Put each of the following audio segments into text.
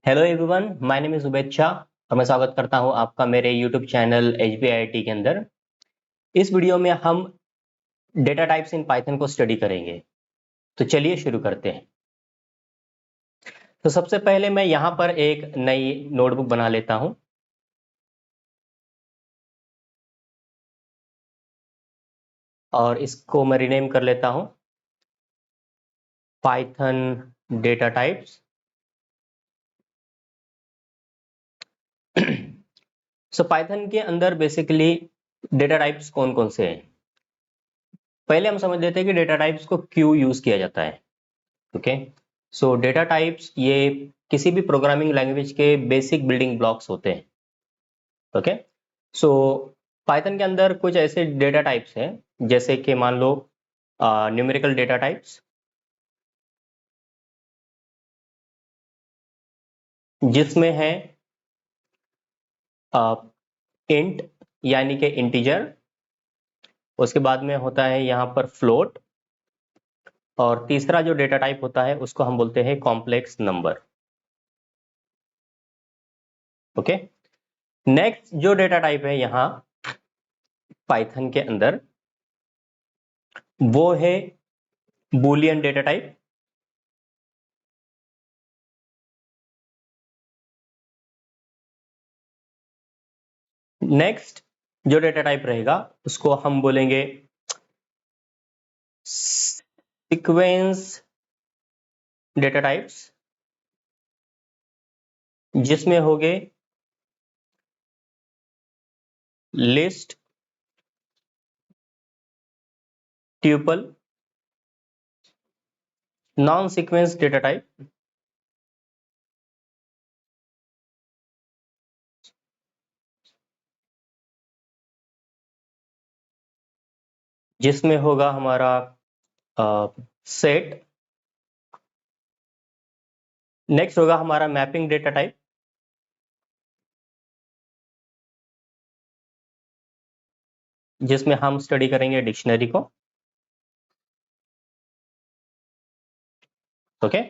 Hello everyone, my name is Ubaid Shah और मैं स्वागत करता हूं आपका मेरे यूट्यूब चैनल HBIIT के अंदर। इस वीडियो में हम डेटा टाइप्स इन पाइथन को स्टडी करेंगे। तो चलिए शुरू करते हैं। तो सबसे पहले मैं यहां पर एक नई नोटबुक बना लेता हूं और इसको मैं रीनेम कर लेता हूं पाइथन डेटा टाइप्स। सो पाइथन के अंदर बेसिकली डेटा टाइप्स कौन कौन से हैं। पहले हम समझ लेते हैं कि डेटा टाइप्स को क्यों यूज किया जाता है। ओके, सो डेटा टाइप्स ये किसी भी प्रोग्रामिंग लैंग्वेज के बेसिक बिल्डिंग ब्लॉक्स होते हैं। ओके, सो पाइथन के अंदर कुछ ऐसे डेटा टाइप्स हैं जैसे कि मान लो न्यूमेरिकल डेटा टाइप्स, जिसमें है इंट यानी कि इंटीजर। उसके बाद में होता है यहाँ पर फ्लोट, और तीसरा जो डेटा टाइप होता है उसको हम बोलते हैं कॉम्प्लेक्स नंबर। ओके, नेक्स्ट जो डेटा टाइप है यहाँ पाइथन के अंदर वो है बूलियन डेटा टाइप। नेक्स्ट जो डेटा टाइप रहेगा उसको हम बोलेंगे सीक्वेंस डेटा टाइप्स, जिसमें हो गए list, tuple, non sequence data type, जिसमें होगा हमारा सेट। नेक्स्ट होगा हमारा मैपिंग डेटा टाइप, जिसमें हम स्टडी करेंगे डिक्शनरी को। ओके,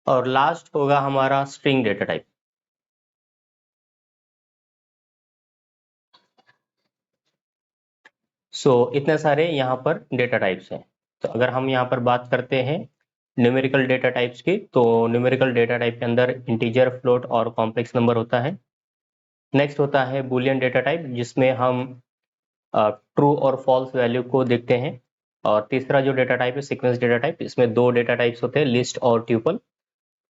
और लास्ट होगा हमारा स्ट्रिंग डेटा टाइप। सो इतने सारे यहाँ पर डेटा टाइप्स हैं। तो अगर हम यहाँ पर बात करते हैं न्यूमेरिकल डेटा टाइप्स की, तो न्यूमेरिकल डेटा टाइप के अंदर इंटीजर, फ्लोट और कॉम्प्लेक्स नंबर होता है। नेक्स्ट होता है बूलियन डेटा टाइप, जिसमें हम ट्रू और फॉल्स वैल्यू को देखते हैं। और तीसरा जो डेटा टाइप है सीक्वेंस डेटा टाइप, इसमें दो डेटा टाइप्स होते हैं, लिस्ट और tuple.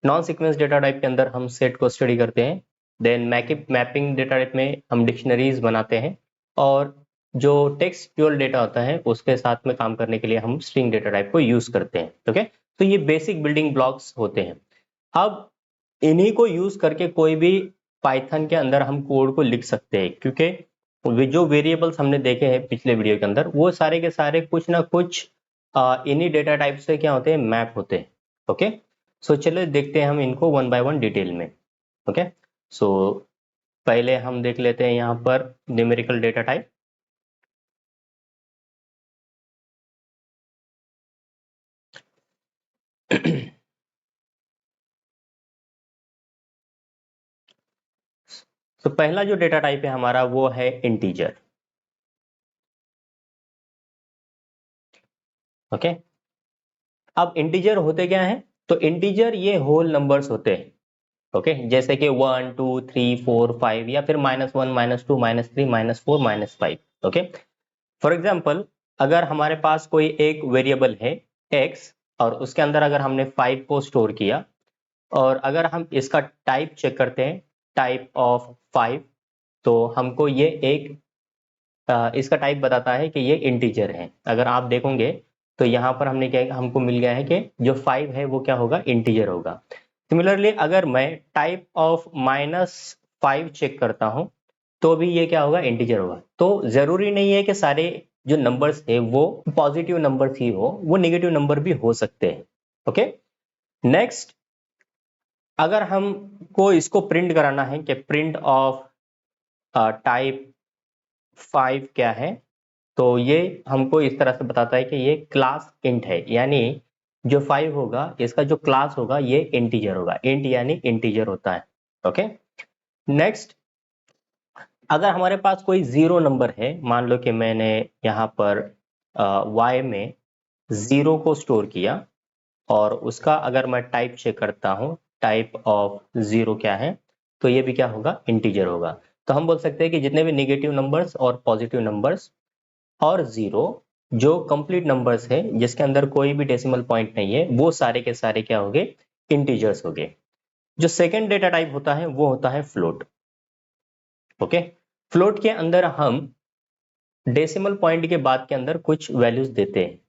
Non sequence data type के अंदर हम सेट को स्टडी करते हैं। देन मैपिंग डेटा टाइप में हम डिक्शनरीज बनाते हैं। और जो टेक्सचुअल डेटा होता है उसके साथ में काम करने के लिए हम स्ट्रिंग डेटा टाइप को यूज करते हैं। ओके, तो ये बेसिक बिल्डिंग ब्लॉक्स होते हैं। अब इन्हीं को यूज करके कोई भी पाइथन के अंदर हम कोड को लिख सकते हैं, क्योंकि जो वेरिएबल्स हमने देखे हैं पिछले वीडियो के अंदर वो सारे के सारे कुछ ना कुछ इन्हीं डेटा टाइप से क्या होते हैं, मैप होते हैं। ओके, सो चलो देखते हैं हम इनको वन बाय वन डिटेल में। ओके, सो पहले हम देख लेते हैं यहाँ पर न्यूमेरिकल डेटा टाइप। तो पहला जो डेटा टाइप है हमारा वो है इंटीजर। ओके, अब इंटीजर होते क्या है, तो इंटीजर ये होल नंबर्स होते हैं। ओके, जैसे कि 1 2 3 4 5, या फिर -1 -2 -3 -4 -5। ओके, फॉर एग्जाम्पल अगर हमारे पास कोई एक वेरिएबल है x, और उसके अंदर अगर हमने 5 को स्टोर किया, और अगर हम इसका टाइप चेक करते हैं, टाइप ऑफ 5, तो हमको ये एक इसका टाइप बताता है कि ये इंटीजर है। अगर आप देखोगे तो यहाँ पर हमने क्या, हमको मिल गया है कि जो 5 है वो क्या होगा, इंटीजर होगा। सिमिलरली अगर मैं टाइप ऑफ -5 चेक करता हूँ तो भी ये क्या होगा, इंटीजर होगा। तो जरूरी नहीं है कि सारे जो नंबर्स है वो पॉजिटिव नंबर्स ही हो, वो नेगेटिव नंबर भी हो सकते हैं। ओके, नेक्स्ट अगर हमको इसको प्रिंट कराना है कि प्रिंट ऑफ टाइप 5 क्या है, तो ये हमको इस तरह से बताता है कि ये क्लास इंट है, यानी जो 5 होगा इसका जो क्लास होगा ये इंटीजर होगा, इंट यानी इंटीजर होता है। ओके, नेक्स्ट, अगर हमारे पास कोई जीरो नंबर है, मान लो कि मैंने यहाँ पर y में जीरो को स्टोर किया और उसका अगर मैं टाइप चेक करता हूँ, टाइप ऑफ जीरो क्या है, तो ये भी क्या होगा, इंटीजर होगा। तो हम बोल सकते हैं कि जितने भी नेगेटिव नंबर्स और पॉजिटिव नंबर्स और जीरो जो कंप्लीट नंबर्स है जिसके अंदर कोई भी डेसिमल पॉइंट नहीं है, वो सारे के सारे क्या हो गए, इंटीजर्स हो गए। जो सेकेंड डेटा टाइप होता है वो होता है फ्लोट। ओके, फ्लोट के अंदर हम डेसिमल पॉइंट के बाद के अंदर कुछ वैल्यूज देते हैं।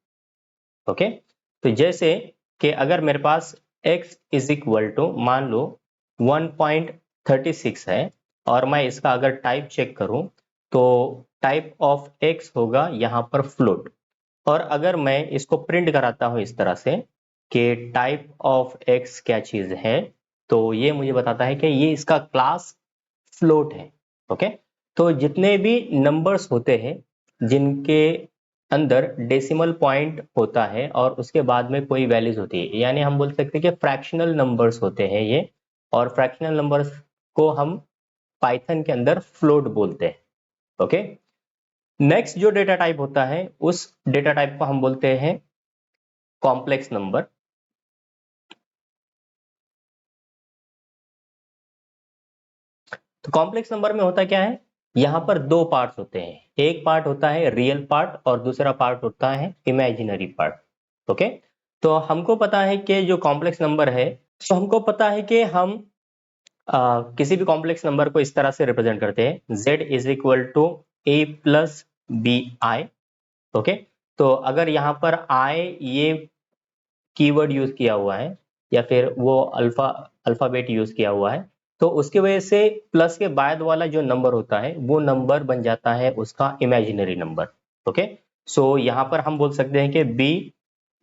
ओके, तो जैसे कि अगर मेरे पास x इज इक्वल टू मान लो 1.36 है और मैं इसका अगर टाइप चेक करूं तो टाइप ऑफ x होगा यहाँ पर फ्लोट। और अगर मैं इसको प्रिंट कराता हूं इस तरह से कि टाइप ऑफ x क्या चीज है, तो ये मुझे बताता है कि ये इसका क्लास फ्लोट है। ओके, तो जितने भी नंबर्स होते हैं जिनके अंदर डेसिमल पॉइंट होता है और उसके बाद में कोई वैल्यूज होती है, यानी हम बोल सकते हैं कि फ्रैक्शनल नंबर्स होते हैं ये, और फ्रैक्शनल नंबर्स को हम पाइथन के अंदर फ्लोट बोलते हैं। ओके, नेक्स्ट जो डेटा टाइप होता है उस डेटा टाइप को हम बोलते हैं कॉम्प्लेक्स नंबर। तो कॉम्प्लेक्स नंबर में होता क्या है, यहाँ पर दो पार्ट्स होते हैं, एक पार्ट होता है रियल पार्ट और दूसरा पार्ट होता है इमेजिनरी पार्ट। ओके, तो हमको पता है कि जो कॉम्प्लेक्स नंबर है, तो हमको पता है कि हम किसी भी कॉम्प्लेक्स नंबर को इस तरह से रिप्रेजेंट करते हैं, z is equal to a plus B I. Okay, तो अगर यहाँ पर i ये कीवर्ड यूज किया हुआ है या फिर वो अल्फाबेट यूज किया हुआ है, तो उसकी वजह से प्लस के बाद वाला जो नंबर होता है वो नंबर बन जाता है उसका इमेजिनरी नंबर। ओके, सो यहाँ पर हम बोल सकते हैं कि b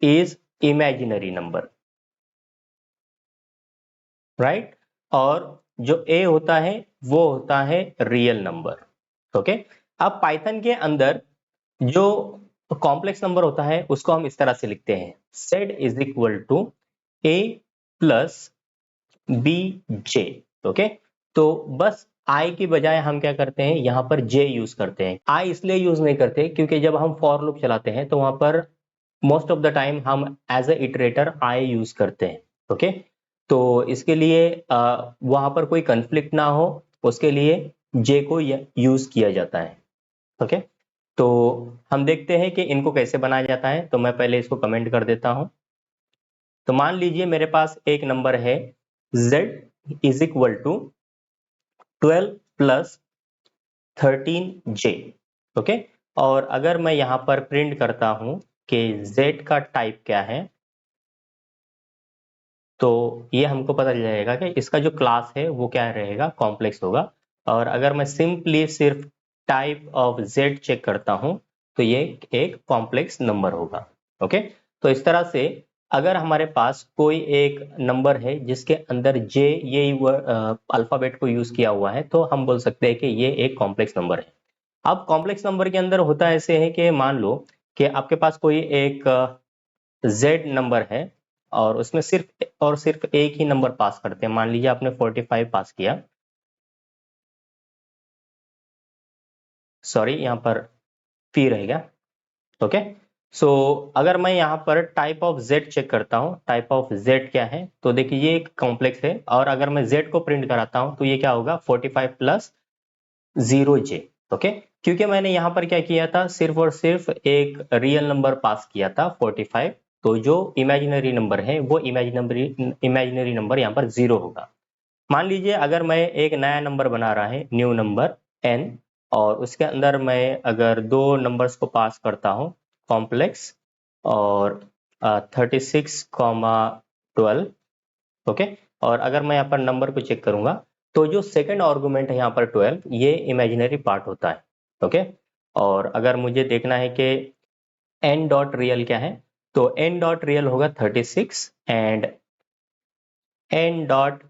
is imaginary number, right. और जो a होता है वो होता है रियल नंबर। ओके, अब पाइथन के अंदर जो कॉम्प्लेक्स नंबर होता है उसको हम इस तरह से लिखते हैं, z is equal to a plus B J. Okay, तो बस i की बजाय हम क्या करते हैं, यहाँ पर j यूज करते हैं। i इसलिए यूज नहीं करते क्योंकि जब हम फॉर लूप चलाते हैं तो वहां पर मोस्ट ऑफ द टाइम हम as a iterator i use करते हैं। ओके, तो इसके लिए वहां पर कोई कंफ्लिक्ट ना हो उसके लिए j को यूज किया जाता है। ओके, तो हम देखते हैं कि इनको कैसे बनाया जाता है, तो मैं पहले इसको कमेंट कर देता हूं। तो मान लीजिए मेरे पास एक नंबर है z is equal to 12 plus 13j। Okay, और अगर मैं यहां पर प्रिंट करता हूं कि z का टाइप क्या है, तो ये हमको पता चल जाएगा कि इसका जो क्लास है वो क्या रहेगा, कॉम्प्लेक्स होगा। और अगर मैं सिंपली सिर्फ टाइप ऑफ z चेक करता हूं तो ये एक कॉम्प्लेक्स नंबर होगा। ओके, तो इस तरह से अगर हमारे पास कोई एक नंबर है जिसके अंदर j ये अल्फाबेट को यूज किया हुआ है, तो हम बोल सकते हैं कि ये एक कॉम्प्लेक्स नंबर है। अब कॉम्प्लेक्स नंबर के अंदर होता ऐसे है कि मान लो कि आपके पास कोई एक z नंबर है और उसमें सिर्फ और सिर्फ एक ही नंबर पास करते हैं, मान लीजिए आपने 45 पास किया, सॉरी यहाँ पर p रहेगा। ओके, सो अगर मैं यहाँ पर टाइप ऑफ z चेक करता हूँ, टाइप ऑफ z क्या है, तो देखिए ये एक कॉम्प्लेक्स है, और अगर मैं z को प्रिंट कराता हूँ तो ये क्या होगा, 45 प्लस 0j। ओके, क्योंकि मैंने यहाँ पर क्या किया था, सिर्फ और सिर्फ एक रियल नंबर पास किया था 45, तो जो इमेजिनरी नंबर है वो इमेजिनरी नंबर यहाँ पर 0 होगा। मान लीजिए अगर मैं एक नया नंबर बना रहा है, न्यू नंबर n, और उसके अंदर मैं अगर दो नंबर्स को पास करता हूँ कॉम्प्लेक्स, और 36,12। ओके, और अगर मैं यहाँ पर नंबर को चेक करूंगा तो जो सेकंड आर्गुमेंट है यहाँ पर 12, ये इमेजिनरी पार्ट होता है। ओके, और अगर मुझे देखना है कि n डॉट रियल क्या है, तो n डॉट रियल होगा 36 एंड n डॉट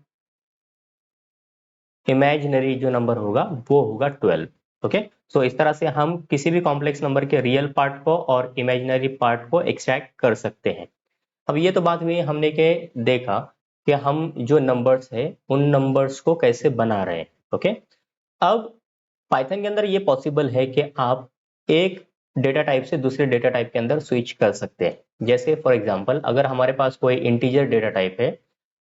इमेजिनरी जो नंबर होगा वो होगा 12। ओके, सो इस तरह से हम किसी भी कॉम्प्लेक्स नंबर के रियल पार्ट को और इमेजिनरी पार्ट को एक्सट्रैक्ट कर सकते हैं। अब ये तो बात हुई हमने के देखा कि हम जो नंबर्स है उन नंबर्स को कैसे बना रहे हैं। ओके, अब पाइथन के अंदर ये पॉसिबल है कि आप एक डेटा टाइप से दूसरे डेटा टाइप के अंदर स्विच कर सकते हैं। जैसे फॉर एग्जांपल अगर हमारे पास कोई इंटीजर डेटा टाइप है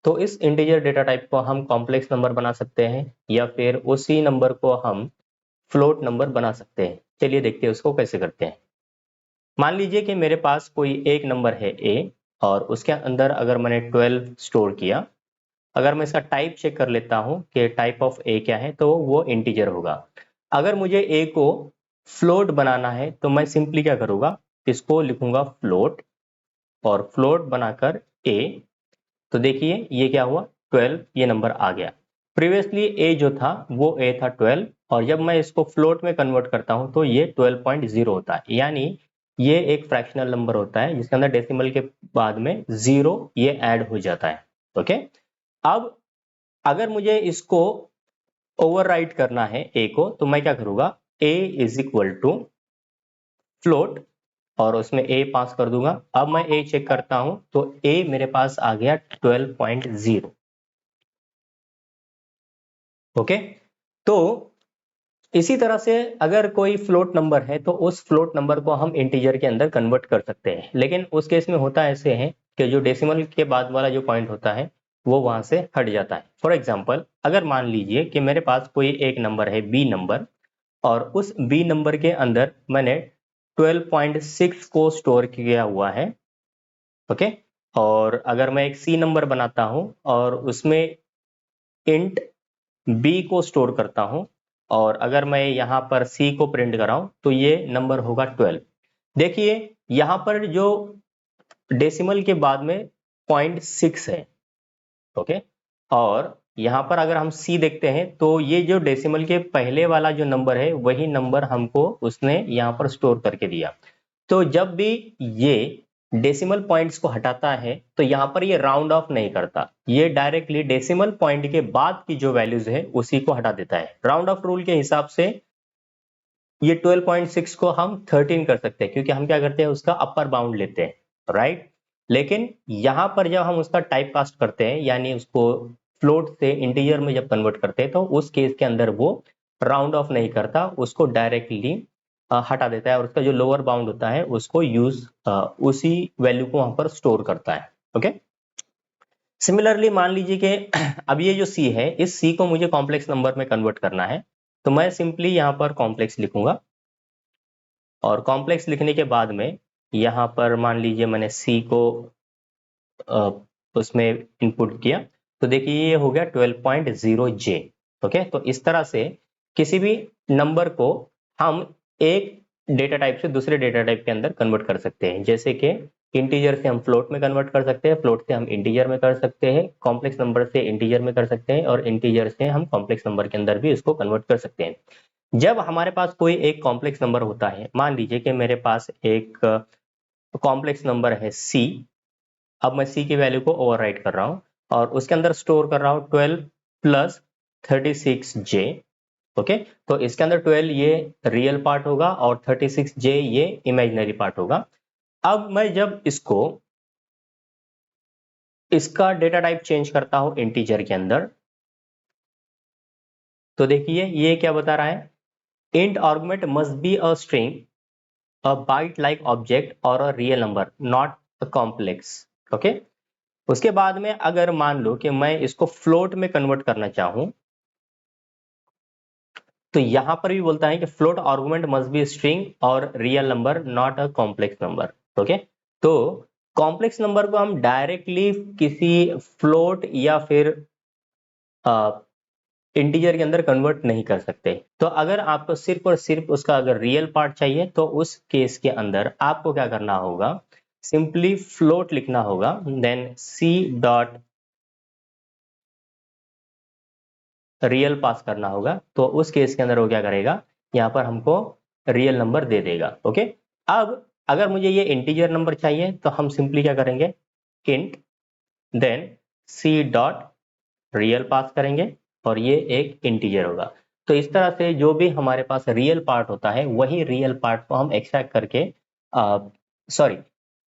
तो इस इंटीजर डेटा टाइप को हम कॉम्प्लेक्स नंबर बना सकते हैं या फिर उसी नंबर को हम फ्लोट नंबर बना सकते हैं। चलिए देखते हैं उसको कैसे करते हैं। मान लीजिए कि मेरे पास कोई एक नंबर है ए और उसके अंदर अगर मैंने 12 स्टोर किया, अगर मैं इसका टाइप चेक कर लेता हूं कि टाइप ऑफ ए क्या है तो वो इंटीजर होगा। अगर मुझे ए को फ्लोट बनाना है तो मैं सिंपली क्या करूंगा, इसको लिखूंगा फ्लोट और फ्लोट बनाकर ए। तो देखिए ये क्या हुआ, 12 ये नंबर आ गया। प्रीवियसली ए जो था वो ए था 12 और जब मैं इसको फ्लोट में कन्वर्ट करता हूं तो ये 12.0 होता है। यानी ये एक फ्रैक्शनल नंबर होता है जिसके अंदर डेसिमल के बाद में 0 ये ऐड हो जाता है। ओके, अब अगर मुझे इसको ओवरराइट करना है ए को तो मैं क्या करूंगा, ए इज इक्वल टू फ्लोट और उसमें ए पास कर दूंगा। अब मैं ए चेक करता हूं तो ए मेरे पास आ गया 12.0। ओके, तो इसी तरह से अगर कोई फ्लोट नंबर है तो उस फ्लोट नंबर को हम इंटीजर के अंदर कन्वर्ट कर सकते हैं, लेकिन उस केस में होता ऐसे है कि जो डेसिमल के बाद वाला जो पॉइंट होता है वो वहां से हट जाता है। फॉर एग्जाम्पल अगर मान लीजिए कि मेरे पास कोई एक नंबर है बी नंबर और उस बी नंबर के अंदर मैंने 12.6 को स्टोर किया हुआ है। ओके, और अगर मैं एक सी नंबर बनाता हूं और उसमें इंट बी को स्टोर करता हूं और अगर मैं यहां पर सी को प्रिंट कराऊं तो ये नंबर होगा 12। देखिए यहां पर जो डेसिमल के बाद में 0.6 है। ओके, और यहां पर अगर हम सी देखते हैं तो ये जो डेसिमल के पहले वाला जो नंबर है वही नंबर हमको उसने यहां पर स्टोर करके दिया। तो जब भी ये डेसिमल पॉइंट्स को हटाता है तो यहां पर ये राउंड ऑफ नहीं करता, ये डायरेक्टली डेसिमल पॉइंट के बाद की जो वैल्यूज है उसी को हटा देता है। राउंड ऑफ रूल के हिसाब से ये 12.6 को हम 13 कर सकते हैं क्योंकि हम क्या करते हैं उसका अपर बाउंड लेते हैं, राइट। लेकिन यहां पर जब हम उसका टाइप कास्ट करते हैं यानी उसको फ्लोट से इंटीजर में जब कन्वर्ट करते हैं तो उस केस के अंदर वो राउंड ऑफ नहीं करता, उसको डायरेक्टली हटा देता है और उसका जो लोअर बाउंड होता है उसको यूज उसी वैल्यू को वहां पर स्टोर करता है। ओके, सिमिलरली मान लीजिए कि अब ये जो सी है इस सी को मुझे कॉम्प्लेक्स नंबर में कन्वर्ट करना है तो मैं सिंपली यहां पर कॉम्प्लेक्स लिखूंगा और कॉम्प्लेक्स लिखने के बाद में यहां पर मान लीजिए मैंने सी को उसमें इनपुट किया तो देखिए ये हो गया 12.0 J। ओके, तो इस तरह से किसी भी नंबर को हम एक डेटा टाइप से दूसरे डेटा टाइप के अंदर कन्वर्ट कर सकते हैं। जैसे कि इंटीजर से हम फ्लोट में कन्वर्ट कर सकते हैं, फ्लोट से हम इंटीजर में कर सकते हैं, कॉम्प्लेक्स नंबर से इंटीजर में कर सकते हैं और इंटीजर से हम कॉम्प्लेक्स नंबर के अंदर भी इसको कन्वर्ट कर सकते हैं। जब हमारे पास कोई एक कॉम्प्लेक्स नंबर होता है, मान लीजिए कि मेरे पास एक कॉम्प्लेक्स नंबर है सी। अब मैं सी की वैल्यू को ओवरराइट कर रहा हूं और उसके अंदर स्टोर कर रहा हूं 12 प्लस 36J। ओके, तो इसके अंदर 12 ये रियल पार्ट होगा और 36J ये इमेजिनरी पार्ट होगा। अब मैं जब इसका डेटा टाइप चेंज करता हूं इंटीजर के अंदर तो देखिए ये क्या बता रहा है, int argument must be a string, a byte like object और a real number not a complex. Okay, उसके बाद में अगर मान लो कि मैं इसको फ्लोट में कन्वर्ट करना चाहूं तो यहां पर भी बोलता है कि float argument must be string और real number not a complex number. Okay, तो कॉम्प्लेक्स नंबर को हम डायरेक्टली किसी फ्लोट या फिर इंटीजर के अंदर कन्वर्ट नहीं कर सकते। तो अगर आपको सिर्फ और सिर्फ उसका अगर रियल पार्ट चाहिए तो उस केस के अंदर आपको क्या करना होगा, सिंपली फ्लोट लिखना होगा, देन सी डॉट रियल पास करना होगा। तो उस केस के अंदर वो क्या करेगा, यहाँ पर हमको रियल नंबर दे देगा। ओके, अब अगर मुझे ये इंटीजर नंबर चाहिए तो हम सिंपली क्या करेंगे, int then c dot real pass करेंगे और ये एक इंटीजर होगा। तो इस तरह से जो भी हमारे पास रियल पार्ट होता है वही रियल पार्ट को हम एक्सट्रैक्ट करके सॉरी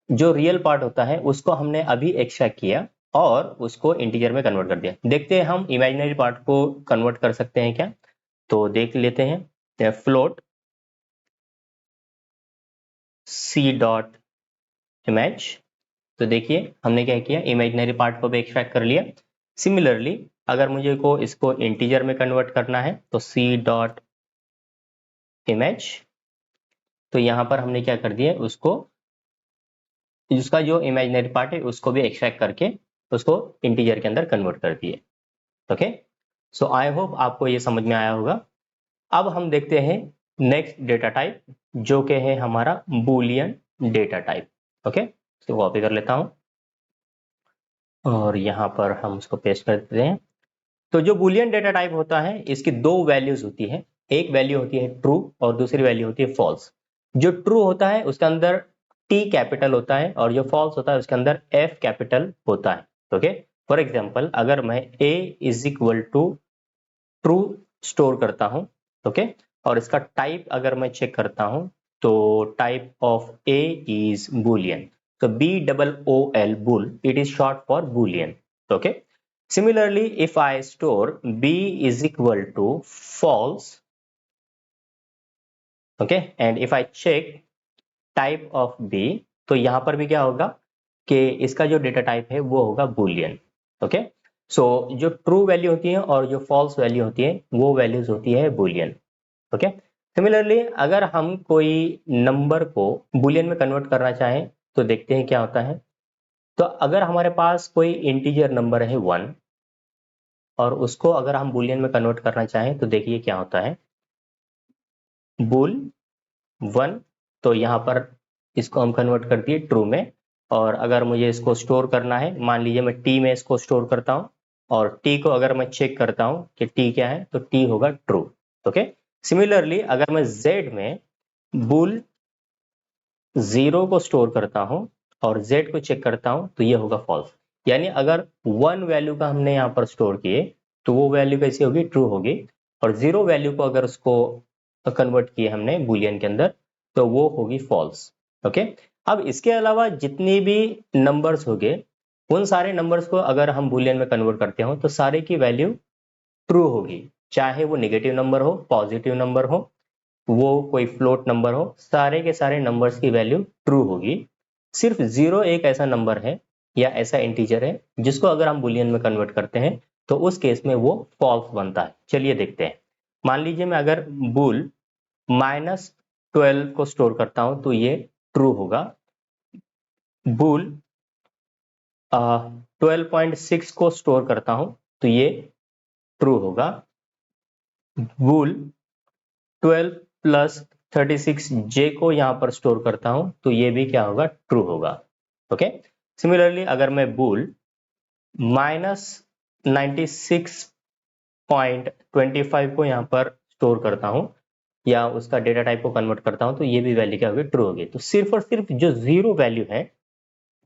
जो रियल पार्ट होता है उसको हमने अभी एक्सट्रैक्ट किया और उसको इंटीजर में कन्वर्ट कर दिया। देखते हैं हम इमेजिनरी पार्ट को कन्वर्ट कर सकते हैं क्या, तो देख लेते हैं। फ्लोट सी डॉट इमेज, तो देखिए हमने क्या किया, इमेजिनरी पार्ट को भी एक्सट्रैक्ट कर लिया। सिमिलरली अगर मुझे को इसको इंटीजर में कन्वर्ट करना है तो सी डॉट इमेज, तो यहाँ पर हमने क्या कर दिया, उसको उसका जो इमेजिनरी पार्ट है उसको भी एक्सट्रैक्ट करके उसको इंटीजर के अंदर कन्वर्ट कर दिए। ओके, सो आई होप आपको ये समझ में आया होगा। अब हम देखते हैं नेक्स्ट डेटा टाइप, जो कि है हमारा बूलियन डेटा टाइप। ओके, तो कॉपी कर लेता हूं और यहाँ पर हम उसको पेस्ट कर देते हैं। तो जो बूलियन डेटा टाइप होता है इसकी दो वैल्यूज होती है, एक वैल्यू होती है ट्रू और दूसरी वैल्यू होती है फॉल्स। जो ट्रू होता है उसके अंदर टी कैपिटल होता है और जो फॉल्स होता है उसके अंदर एफ कैपिटल होता है। ओके, फॉर एग्जाम्पल अगर मैं a is equal to true store करता हूं, ओके, और इसका टाइप अगर मैं चेक करता हूं तो type of A is Boolean, तो BOOL bull, it is short for Boolean. Okay, similarly if I store b is equal to false, okay, and if I check type of b, तो यहां पर भी क्या होगा कि इसका जो डेटा टाइप है वो होगा बूलियन। ओके, सो जो ट्रू वैल्यू होती है और जो फॉल्स वैल्यू होती है वो वैल्यूज होती है बूलियन। ओके, सिमिलरली अगर हम कोई नंबर को बूलियन में कन्वर्ट करना चाहें तो देखते हैं क्या होता है। तो अगर हमारे पास कोई इंटीजर नंबर है 1 और उसको अगर हम बूलियन में कन्वर्ट करना चाहें तो देखिए क्या होता है, बूल 1, तो यहाँ पर इसको हम कन्वर्ट कर दिए ट्रू में। और अगर मुझे इसको स्टोर करना है, मान लीजिए मैं टी में इसको स्टोर करता हूँ और टी को अगर मैं चेक करता हूँ कि टी क्या है तो टी होगा ट्रू। ओके, सिमिलरली अगर मैं जेड में बुल 0 को स्टोर करता हूँ और जेड को चेक करता हूँ तो ये होगा फॉल्स। यानी अगर 1 वैल्यू का हमने यहाँ पर स्टोर किए तो वो वैल्यू कैसी होगी, ट्रू होगी, और 0 वैल्यू को अगर उसको कन्वर्ट किए हमने बूलियन के अंदर तो वो होगी फॉल्स। ओके, अब इसके अलावा जितनी भी नंबर्स हो गए उन सारे नंबर्स को अगर हम बूलियन में कन्वर्ट करते हो तो सारे की वैल्यू ट्रू होगी, चाहे वो नेगेटिव नंबर हो, पॉजिटिव नंबर हो, वो कोई फ्लोट नंबर हो, सारे के सारे नंबर्स की वैल्यू ट्रू होगी। सिर्फ 0 एक ऐसा नंबर है या ऐसा इंटीजर है जिसको अगर हम बुलियन में कन्वर्ट करते हैं तो उस केस में वो फॉल्स बनता है। चलिए देखते हैं। मान लीजिए मैं अगर बुल -12 को स्टोर करता हूं तो ये ट्रू होगा, बुल 12.6 को स्टोर करता हूं तो ये ट्रू होगा, बुल 12 प्लस 36 जे को यहाँ पर स्टोर करता हूं तो ये भी क्या होगा, ट्रू होगा। ओके, सिमिलरली अगर मैं बुल -96.25 को यहाँ पर स्टोर करता हूं या उसका डेटा टाइप को कन्वर्ट करता हूं तो ये भी वैल्यू क्या होगी, ट्रू होगी। तो सिर्फ और सिर्फ जो 0 वैल्यू है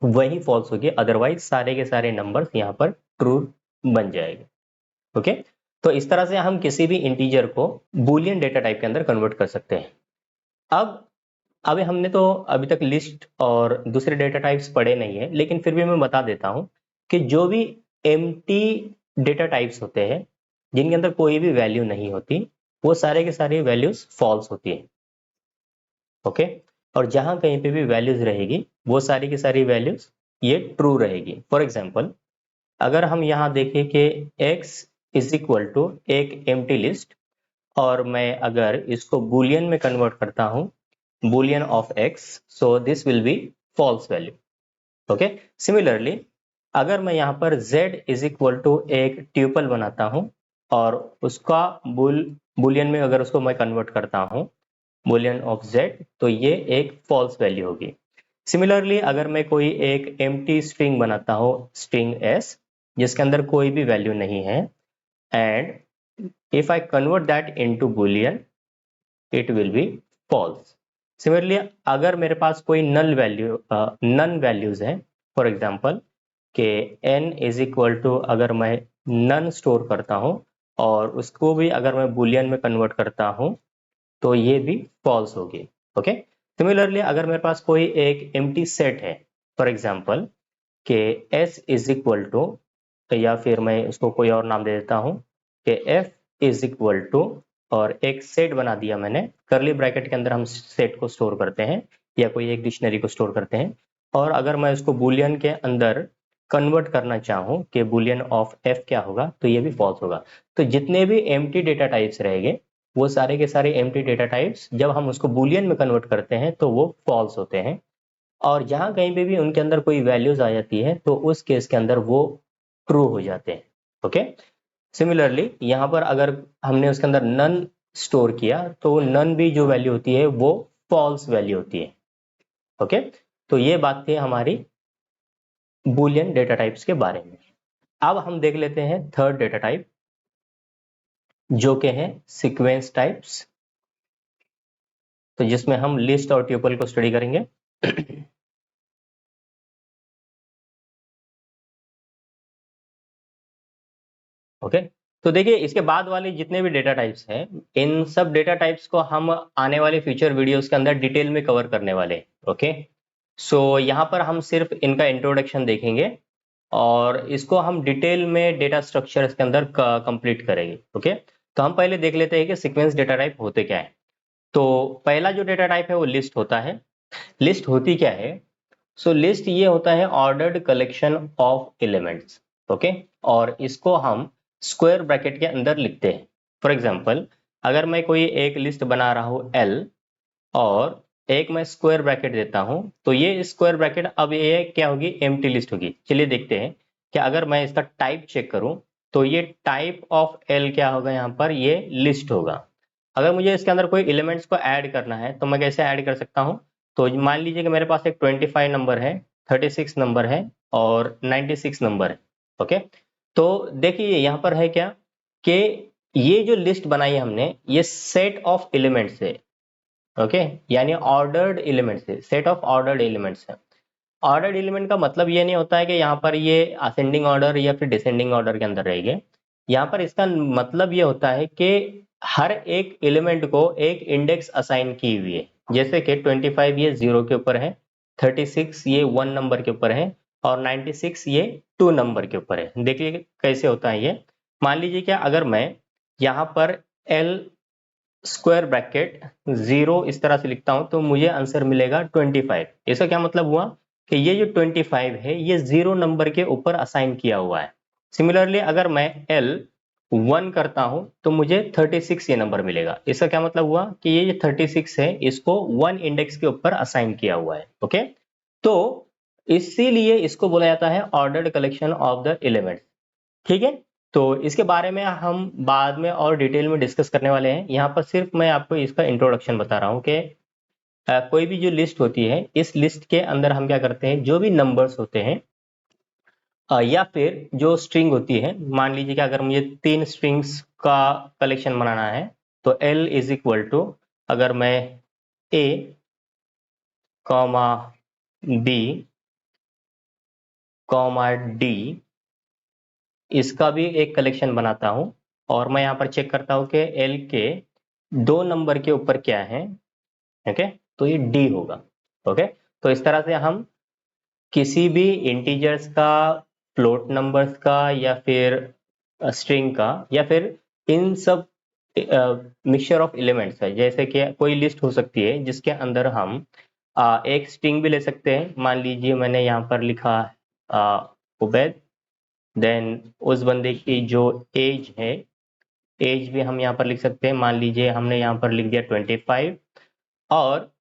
वही फॉल्स होगी, अदरवाइज सारे के सारे नंबर्स यहाँ पर ट्रू बन जाएंगे। ओके, तो इस तरह से हम किसी भी इंटीजर को बूलियन डेटा टाइप के अंदर कन्वर्ट कर सकते हैं। अब अभी हमने तो अभी तक लिस्ट और दूसरे डेटा टाइप्स पढ़े नहीं है, लेकिन फिर भी मैं बता देता हूं कि जो भी एम्प्टी डेटा टाइप्स होते हैं जिनके अंदर कोई भी वैल्यू नहीं होती वो सारे के सारे वैल्यूज फॉल्स होती है। ओके, और जहां कहीं पे भी वैल्यूज रहेगी वो सारी की सारी वैल्यूज ये ट्रू रहेगी। फॉर एग्जाम्पल अगर हम यहाँ देखें कि x इज इक्वल टू एक एम्प्टी लिस्ट और मैं अगर इसको बूलियन में कन्वर्ट करता हूं, boolean of x, so this will be false value. Okay, similarly अगर मैं यहाँ पर z इज इक्वल टू एक ट्यूपल बनाता हूं और उसका बुलियन में अगर उसको मैं कन्वर्ट करता हूं, बुलियन ऑफ z, तो ये एक फॉल्स वैल्यू होगी। सिमिलरली अगर मैं कोई एक एम्प्टी स्ट्रिंग बनाता हूं, स्ट्रिंग s, जिसके अंदर कोई भी वैल्यू नहीं है, and if I convert that into Boolean it will be false. Similarly अगर मेरे पास कोई नन वैल्यूज है, फॉर एग्जाम्पल के n इज इक्वल टू अगर मैं नन स्टोर करता हूं और उसको भी अगर मैं बुलियन में कन्वर्ट करता हूं तो ये भी फॉल्स होगी। ओके, सिमिलरली अगर मेरे पास कोई एक एम्प्टी सेट है फॉर एग्जाम्पल कि s इज इक्वल टू, या फिर मैं उसको कोई और नाम दे देता हूं कि f इज इक्वल टू, और एक सेट बना दिया मैंने, करली ब्रैकेट के अंदर हम सेट को स्टोर करते हैं या कोई एक डिक्शनरी को स्टोर करते हैं। और अगर मैं उसको बुलियन के अंदर कन्वर्ट करना चाहूँ कि बुलियन ऑफ f क्या होगा, तो ये भी फॉल्स होगा। तो जितने भी एम्प्टी डेटा टाइप्स रहेंगे वो सारे के सारे एम्प्टी डेटा टाइप्स जब हम उसको बुलियन में कन्वर्ट करते हैं तो वो फॉल्स होते हैं। और जहां कहीं पे भी उनके अंदर कोई वैल्यूज आ जाती है तो उस केस के अंदर वो ट्रू हो जाते हैं। ओके, सिमिलरली यहाँ पर अगर हमने उसके अंदर नन स्टोर किया तो नन भी जो वैल्यू होती है वो फॉल्स वैल्यू होती है। ओके, तो ये बात थी हमारी बुलियन डेटा टाइप्स के बारे में। अब हम देख लेते हैं थर्ड डेटा टाइप, जो कि है सीक्वेंस टाइप्स, तो जिसमें हम लिस्ट और ट्यूपल को स्टडी करेंगे। ओके, तो देखिए इसके बाद वाले जितने भी डेटा टाइप्स हैं, इन सब डेटा टाइप्स को हम आने वाले फ्यूचर वीडियोस के अंदर डिटेल में कवर करने वाले हैं। ओके, सो यहाँ पर हम सिर्फ इनका इंट्रोडक्शन देखेंगे और इसको हम डिटेल में डेटा स्ट्रक्चर्स के अंदर कंप्लीट करेंगे। ओके, तो हम पहले देख लेते हैं कि सीक्वेंस डेटा टाइप होते क्या है। तो पहला जो डेटा टाइप है वो लिस्ट होता है। लिस्ट होती क्या है? सो लिस्ट ये होता है ordered collection of elements. Okay, और इसको हम स्क्वायर ब्रैकेट के अंदर लिखते हैं। फॉर एग्जांपल, अगर मैं कोई एक लिस्ट बना रहा हूँ L और एक मैं स्क्वायर ब्रैकेट देता हूं, तो ये स्क्वायर ब्रैकेट अब ये क्या होगी? एम्प्टी लिस्ट होगी। चलिए देखते हैं कि अगर मैं इसका टाइप चेक करूं तो ये टाइप ऑफ L क्या होगा? यहाँ पर ये लिस्ट होगा। अगर मुझे इसके अंदर कोई एलिमेंट्स को ऐड करना है तो मैं कैसे ऐड कर सकता हूं? तो मान लीजिए कि मेरे पास एक 25 नंबर है, 36 नंबर है और 96 नंबर है। ओके, तो देखिए यहाँ पर है क्या कि ये जो लिस्ट बनाई है हमने, ये सेट ऑफ एलिमेंट्स है। ओके, यानी ऑर्डर्ड एलिमेंट्स है, सेट ऑफ ऑर्डर्ड एलिमेंट्स है। ऑर्डर्ड एलिमेंट का मतलब ये नहीं होता है कि यहाँ पर ये असेंडिंग ऑर्डर या फिर डिसेंडिंग ऑर्डर के अंदर रहेंगे। यहाँ पर इसका मतलब ये होता है कि हर एक एलिमेंट को एक इंडेक्स असाइन की हुई है। जैसे कि 25 ये 0 के ऊपर है, 36 ये 1 नंबर के ऊपर है और 96 ये 2 नंबर के ऊपर है। देखिए कैसे होता है ये। मान लीजिए क्या, अगर मैं यहाँ पर एल स्क्वायर ब्रैकेट 0 इस तरह से लिखता हूं तो मुझे आंसर मिलेगा 25। इसका क्या मतलब हुआ कि ये जो 25 है ये 0 नंबर के ऊपर असाइन किया हुआ है। सिमिलरली अगर मैं L 1 करता हूं तो मुझे 36 ये नंबर मिलेगा। इसका क्या मतलब हुआ कि ये जो 36 है इसको 1 इंडेक्स के ऊपर असाइन किया हुआ है। ओके, तो इसीलिए इसको बोला जाता है ordered collection of the elements. ठीक है, तो इसके बारे में हम बाद में और डिटेल में डिस्कस करने वाले हैं। यहाँ पर सिर्फ मैं आपको इसका इंट्रोडक्शन बता रहा हूँ कि कोई भी जो लिस्ट होती है, इस लिस्ट के अंदर हम क्या करते हैं, जो भी नंबर्स होते हैं या फिर जो स्ट्रिंग होती है, मान लीजिए कि अगर मुझे 3 स्ट्रिंग्स का कलेक्शन बनाना है तो L इज इक्वल टू, अगर मैं A comma B comma D इसका भी एक कलेक्शन बनाता हूं और मैं यहाँ पर चेक करता हूं कि L के 2 नंबर के ऊपर क्या है। ओके, तो ये D होगा। ओके, तो इस तरह से हम किसी भी इंटीजर्स का, फ्लोट नंबर्स का या फिर स्ट्रिंग का या फिर इन सब मिक्सचर ऑफ एलिमेंट्स है, जैसे कि कोई लिस्ट हो सकती है जिसके अंदर हम एक स्ट्रिंग भी ले सकते हैं। मान लीजिए मैंने यहाँ पर लिखा उबैद, देन उस बंदे की जो एज है, एज भी हम यहाँ पर लिख सकते हैं। मान लीजिए हमने यहाँ पर लिख दिया 25 और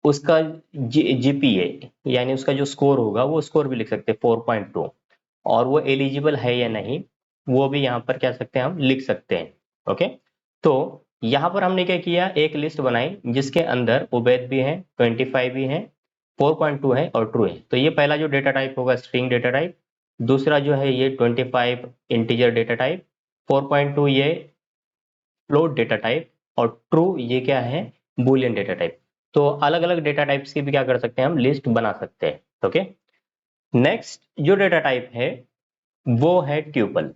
उसका जीपीए यानी उसका जो स्कोर होगा वो स्कोर भी लिख सकते हैं 4.2, और वो एलिजिबल है या नहीं वो भी यहाँ पर क्या सकते हैं, हम लिख सकते हैं। ओके, तो यहाँ पर हमने क्या किया, एक लिस्ट बनाई जिसके अंदर उबैद भी है, 25 भी है, 4.2 है और ट्रू है। तो ये पहला जो डेटा टाइप होगा स्ट्रिंग डेटा टाइप। दूसरा जो है ये 25 इंटीजर डेटा टाइप, 4.2 ये फ्लोट डेटा टाइप और ट्रू ये क्या है, बुलियन डेटा टाइप। तो अलग अलग डेटा टाइप्स की भी क्या कर सकते हैं, हम लिस्ट बना सकते हैं। ओके, नेक्स्ट जो डेटा टाइप है वो है ट्यूपल।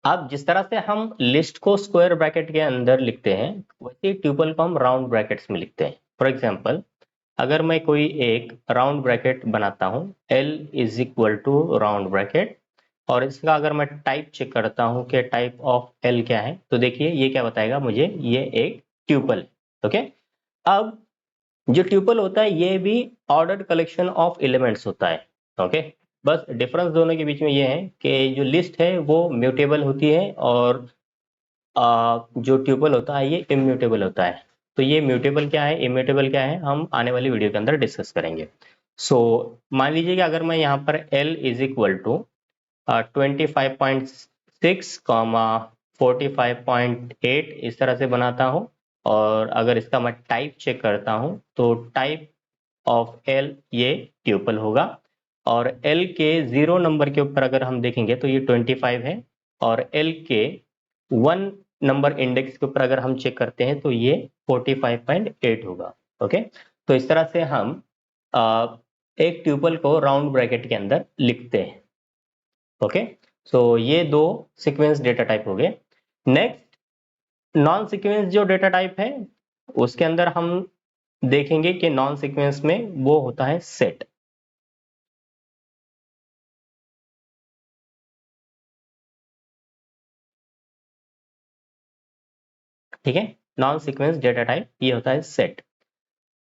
अब जिस तरह से हम लिस्ट को स्क्वायर ब्रैकेट के अंदर लिखते हैं, वैसे ट्यूपल को हम राउंड ब्रैकेट्स में लिखते हैं। फॉर एग्जाम्पल, अगर मैं कोई एक राउंड ब्रैकेट बनाता हूं, L is equal to round bracket, और इसका अगर मैं टाइप चेक करता हूं कि टाइप ऑफ L क्या है, तो देखिए ये क्या बताएगा मुझे, ये एक ट्यूपल है। ओके, अब जो ट्यूपल होता है ये भी ऑर्डर्ड कलेक्शन ऑफ एलिमेंट्स होता है। ओके, बस डिफरेंस दोनों के बीच में ये है कि जो लिस्ट है वो म्यूटेबल होती है और जो ट्यूपल होता है ये इम्यूटेबल होता है। तो ये म्यूटेबल क्या है, इम्यूटेबल क्या है, हम आने वाली वीडियो के अंदर डिस्कस करेंगे। सो मान लीजिए कि अगर मैं यहाँ पर L is equal to 25.6 comma 45.8 इस तरह से बनाता हूँ, और अगर इसका मैं टाइप चेक करता हूँ तो टाइप ऑफ L ये ट्यूपल होगा, और L के 0 नंबर के ऊपर अगर हम देखेंगे तो ये 25 है, और L के 1 नंबर इंडेक्स के ऊपर अगर हम चेक करते हैं तो ये 45.8 होगा। ओके, तो इस तरह से हम एक ट्यूपल को राउंड ब्रैकेट के अंदर लिखते हैं। ओके, सो ये दो सीक्वेंस डेटा टाइप हो गए। नेक्स्ट, नॉन सीक्वेंस जो डेटा टाइप है उसके अंदर हम देखेंगे कि नॉन सीक्वेंस में वो होता है सेट। ठीक है, नॉन सीक्वेंस डेटा टाइप ये होता है सेट।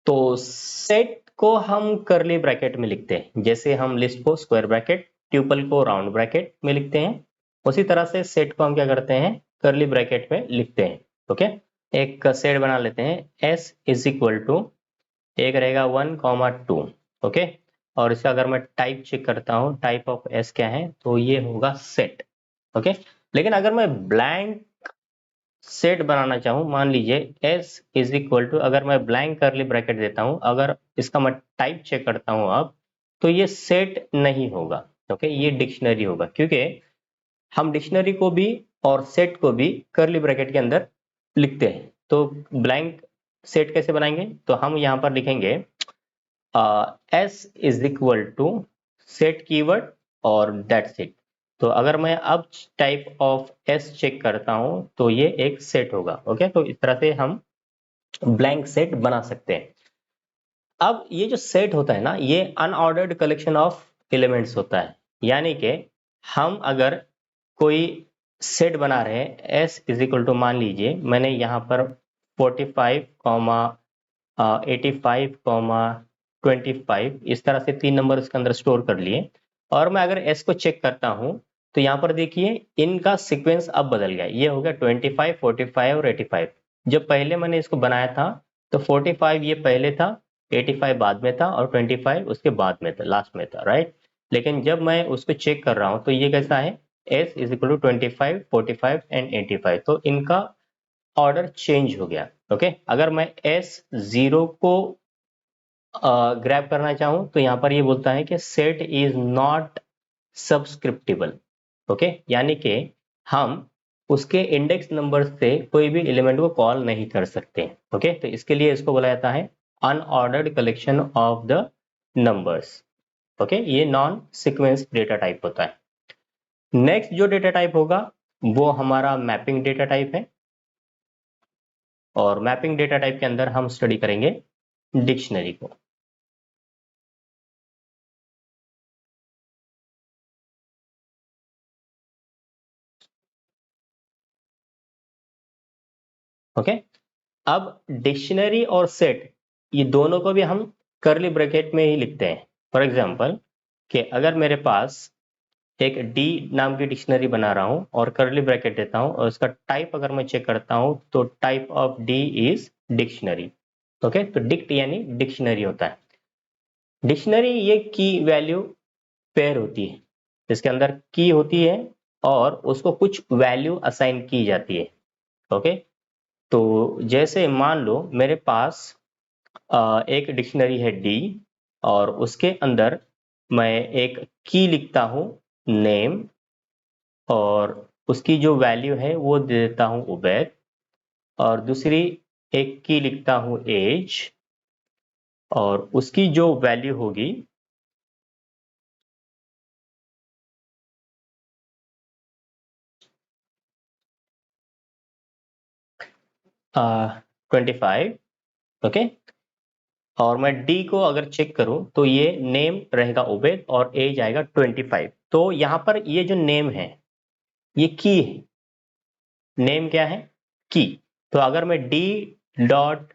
तो सेट को हम करली ब्रैकेट में लिखते हैं, जैसे हम लिस्ट को स्क्वायर ब्रैकेट, ट्यूपल को राउंड ब्रैकेट में लिखते हैं, उसी तरह से सेट को हम क्या करते हैं, करली ब्रैकेट में लिखते हैं। ओके, एक सेट बना लेते हैं, S इज इक्वल टू, एक रहेगा 1,2। ओके, और इसका अगर मैं टाइप चेक करता हूँ, टाइप ऑफ S क्या है, तो ये होगा सेट। ओके, लेकिन अगर मैं ब्लैंक सेट बनाना चाहूँ, मान लीजिए S इज इक्वल टू, अगर मैं ब्लैंक करली ब्रैकेट देता हूँ, अगर इसका मैं टाइप चेक करता हूँ अब, तो ये सेट नहीं होगा। ओके, ये डिक्शनरी होगा, क्योंकि हम डिक्शनरी को भी और सेट को भी करली ब्रैकेट के अंदर लिखते हैं। तो ब्लैंक सेट कैसे बनाएंगे, तो हम यहाँ पर लिखेंगे S is equal to set keyword और दैट्स इट। तो अगर मैं अब टाइप ऑफ S चेक करता हूं तो ये एक सेट होगा। ओके, तो इस तरह से हम ब्लैंक सेट बना सकते हैं। अब ये जो सेट होता है ना, ये अनऑर्डर्ड कलेक्शन ऑफ एलिमेंट्स होता है, यानी कि हम अगर कोई सेट बना रहे हैं, S इज इक्वल टू, मान लीजिए मैंने यहाँ पर 45 कॉमा 85 कॉमा 25 इस तरह से 3 नंबर इसके अंदर स्टोर कर लिए, और मैं अगर S को चेक करता हूं तो यहाँ पर देखिए इनका सीक्वेंस अब बदल गया, ये हो गया 25, 45 और 85। जब पहले मैंने इसको बनाया था तो 45 ये पहले था, 85 बाद में था, और 25 उसके बाद में था, लास्ट में था, राइट। लेकिन जब मैं उसको चेक कर रहा हूं तो ये कैसा है, S is equal to 25, 45 and 85, तो इनका ऑर्डर चेंज हो गया। ओके, अगर मैं S0 को ग्रैब करना चाहूं तो यहां पर ये बोलता है कि सेट इज नॉट सब्सक्रिप्टिबल। ओके, यानी कि हम उसके इंडेक्स नंबर से कोई भी एलिमेंट को कॉल नहीं कर सकते। ओके, तो इसके लिए इसको बोला जाता है unordered collection of the numbers. Okay, ये नॉन सीक्वेंस डेटा टाइप होता है। नेक्स्ट जो डेटा टाइप होगा वो हमारा मैपिंग डेटा टाइप है, और मैपिंग डेटा टाइप के अंदर हम स्टडी करेंगे डिक्शनरी को। ओके, अब डिक्शनरी और सेट ये दोनों को भी हम करली ब्रैकेट में ही लिखते हैं। फॉर एग्जाम्पल, कि अगर मेरे पास एक डी नाम की डिक्शनरी बना रहा हूं और करली ब्रैकेट देता हूं, और इसका टाइप अगर मैं चेक करता हूं तो type of D is dictionary. Okay, तो डिक्ट यानी डिक्शनरी होता है। डिक्शनरी ये की वैल्यू पेयर होती है, इसके अंदर की होती है और उसको कुछ वैल्यू असाइन की जाती है। ओके, तो जैसे मान लो मेरे पास एक डिक्शनरी है डी, और उसके अंदर मैं एक की लिखता हूं नेम, और उसकी जो वैल्यू है वो दे देता हूं उबैद, और दूसरी एक की लिखता हूं एज, और उसकी जो वैल्यू होगी 25, ओके। और मैं डी को अगर चेक करूं तो ये नेम रहेगा उबैद और एज आएगा 25। तो यहाँ पर ये जो नेम है ये की है। नेम क्या है? की। तो अगर मैं डी डॉट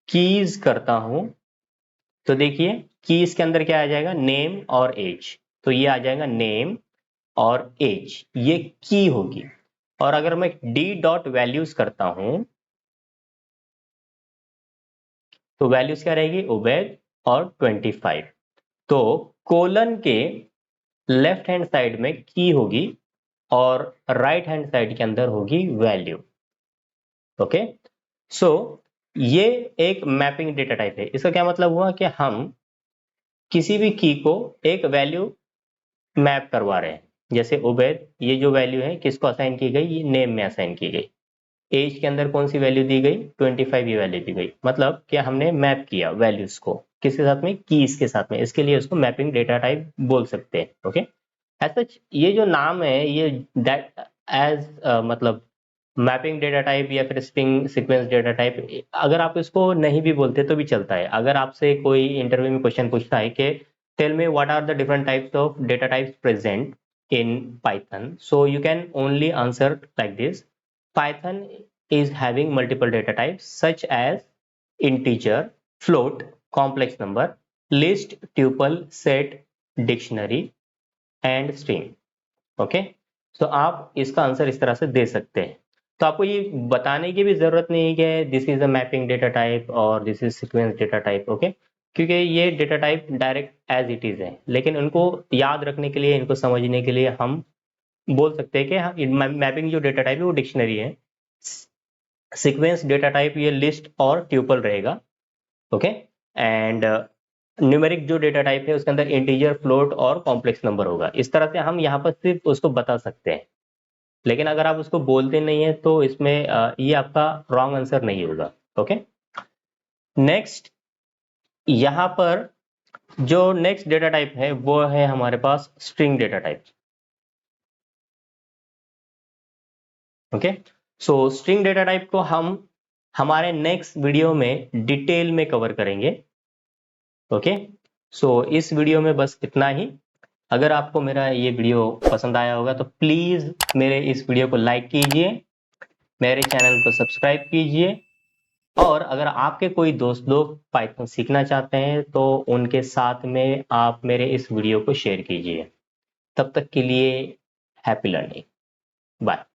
कीज करता हूं तो देखिए कीज के अंदर क्या आ जाएगा? नेम और एज। तो ये आ जाएगा नेम और एज, ये की होगी। और अगर मैं डी डॉट वैल्यूज करता हूं तो वैल्यूज क्या रहेगी? उबैद और 25। तो कोलन के लेफ्ट हैंड साइड में की होगी और राइट हैंड साइड के अंदर होगी वैल्यू, ओके। सो ये एक मैपिंग डेटा टाइप है। इसका क्या मतलब हुआ कि हम किसी भी की को एक वैल्यू मैप करवा रहे हैं। जैसे उबैद, ये जो वैल्यू है किसको असाइन की गई? ये नेम में असाइन की गई। एज के अंदर कौन सी वैल्यू दी गई? 25 ये वैल्यू दी गई। मतलब कि हमने मैप किया वैल्यूज को किसके साथ में? कीज के साथ में। इसके लिए उसको मैपिंग डेटा टाइप बोल सकते हैं, ओके। एज सच ये जो नाम है ये दैट एज मतलब मैपिंग डेटा टाइप या फिर स्ट्रिंग सीक्वेंस डेटा टाइप, अगर आप इसको नहीं भी बोलते तो भी चलता है। अगर आपसे कोई इंटरव्यू में क्वेश्चन पूछता है कि tell me what are the different types of data types present in Python, so you can only answer like this: Python is having multiple data types such as integer, float, complex number, list, tuple, set, dictionary and string, okay. तो आप इसका answer इस तरह से दे सकते हैं। तो आपको ये बताने की भी जरूरत नहीं है कि this is a mapping data type और this is sequence data type, okay. क्योंकि ये data type direct as it is है, लेकिन उनको याद रखने के लिए, इनको समझने के लिए हम बोल सकते हैं कि मैपिंग जो डेटा टाइप है वो डिक्शनरी है। सीक्वेंस डेटा टाइप ये लिस्ट और ट्यूपल रहेगा, ओके। एंड न्यूमेरिक जो डेटा टाइप है उसके अंदर इंटीजर, फ्लोट और कॉम्प्लेक्स नंबर होगा। इस तरह से हम यहाँ पर सिर्फ उसको बता सकते हैं, लेकिन अगर आप उसको बोलते नहीं है तो इसमें ये आपका रॉन्ग आंसर नहीं होगा, ओके। नेक्स्ट, यहाँ पर जो नेक्स्ट डेटा टाइप है वो है हमारे पास string data type, okay. So string data type को हम हमारे नेक्स्ट वीडियो में डिटेल में कवर करेंगे, ओके। सो इस वीडियो में बस इतना ही। अगर आपको मेरा ये वीडियो पसंद आया होगा तो प्लीज मेरे इस वीडियो को लाइक कीजिए, मेरे चैनल को सब्सक्राइब कीजिए, और अगर आपके कोई दोस्त लोग पाइथन सीखना चाहते हैं तो उनके साथ में आप मेरे इस वीडियो को शेयर कीजिए। तब तक के लिए हैप्पी लर्निंग, बाय।